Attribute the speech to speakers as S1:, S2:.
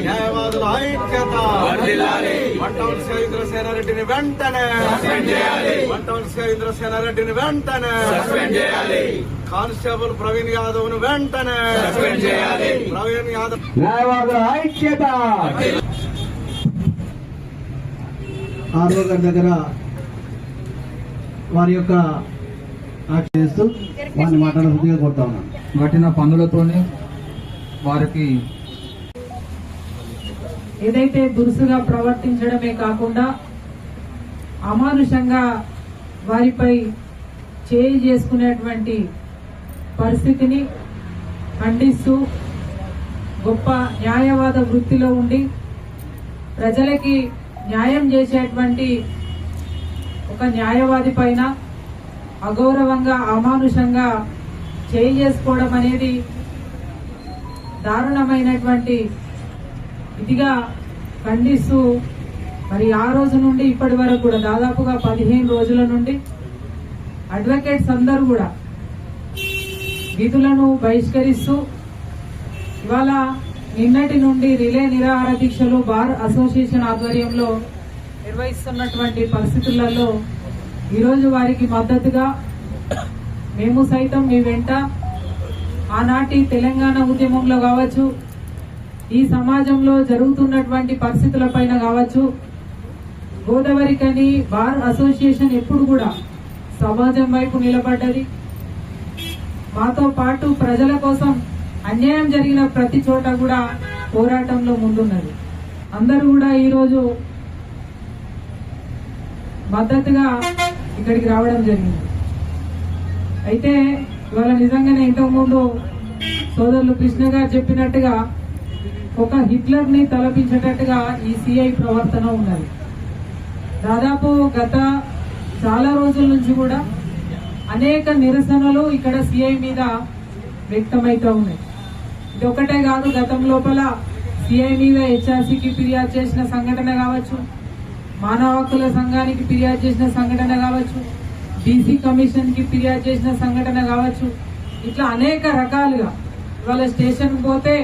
S1: న్యాయవాదుల ఐక్యత, వంటవలసి ఇంద్రసేనారెడ్డిని వెంటనే వంటవలసి ఇంద్రసేనారెడ్డిని వెంటనే కానిస్టేబుల్ ప్రవీణ్ యాదవ్ ను వెంటనే ప్రవీణ్ యాదవ్.
S2: న్యాయవాదుల ఐక్యత. ఆర్ఓ గారి దగ్గర వారి యొక్క చేస్తూ వారిని మాట్లాడబుద్ధిగా కొడతా ఉన్నాను.
S3: కట్టిన పన్నులతోనే వారికి
S4: ఏదైతే దురుసుగా ప్రవర్తించడమే కాకుండా అమానుషంగా వారిపై చేయి చేసుకునేటువంటి పరిస్థితిని ఖండిస్తూ గొప్ప న్యాయవాద వృత్తిలో ఉండి ప్రజలకి న్యాయం చేసేటువంటి ఒక న్యాయవాది పైన అగౌరవంగా అమానుషంగా చేయి చేసుకోవడం అనేది దారుణమైనటువంటి ఇదిగా ఖండిస్తూ మరి ఆ రోజు నుండి ఇప్పటి వరకు కూడా దాదాపుగా 15 రోజుల నుండి అడ్వకేట్స్ అందరూ కూడా విధులను బహిష్కరిస్తూ ఇవాళ నిన్నటి నుండి రిలే నిరాహార దీక్షలు బార్ అసోసియేషన్ ఆధ్వర్యంలో నిర్వహిస్తున్నటువంటి పరిస్థితులలో ఈరోజు వారికి మద్దతుగా మేము సైతం మీ వెంట ఆనాటి తెలంగాణ ఉద్యమంలో కావచ్చు, ఈ సమాజంలో జరుగుతున్నటువంటి పరిస్థితులపైన కావచ్చు, గోదావరికని బార్ అసోసియేషన్ ఎప్పుడు కూడా సమాజం వైపు నిలబడ్డది. మాతో పాటు ప్రజల కోసం అన్యాయం జరిగిన ప్రతి చోట కూడా పోరాటంలో ముందున్నది. అందరూ కూడా ఈరోజు మద్దతుగా ఇక్కడికి రావడం జరిగింది. అయితే ఇవాళ నిజంగానే ఇంతకుముందు సోదరులు కృష్ణ గారు చెప్పినట్టుగా ఒక హిట్లర్ ని తలపించేటట్టుగా ఈ సిఐ ప్రవర్తన ఉన్నది. దాదాపు గత చాలా రోజుల నుంచి కూడా అనేక నిరసనలు ఇక్కడ సిఐ మీద వ్యక్తమైతే ఉన్నాయి. ఇది ఒకటే కాదు, గతం లోపల సిఐ మీద హెచ్ఆర్సీకి ఫిర్యాదు చేసిన సంఘటన కావచ్చు, మానవ హక్కుల సంఘానికి ఫిర్యాదు చేసిన సంఘటన కావచ్చు, బీసీ కమిషన్ కి ఫిర్యాదు చేసిన సంఘటన కావచ్చు, ఇట్లా అనేక రకాలుగా ఇవాళ స్టేషన్ పోతే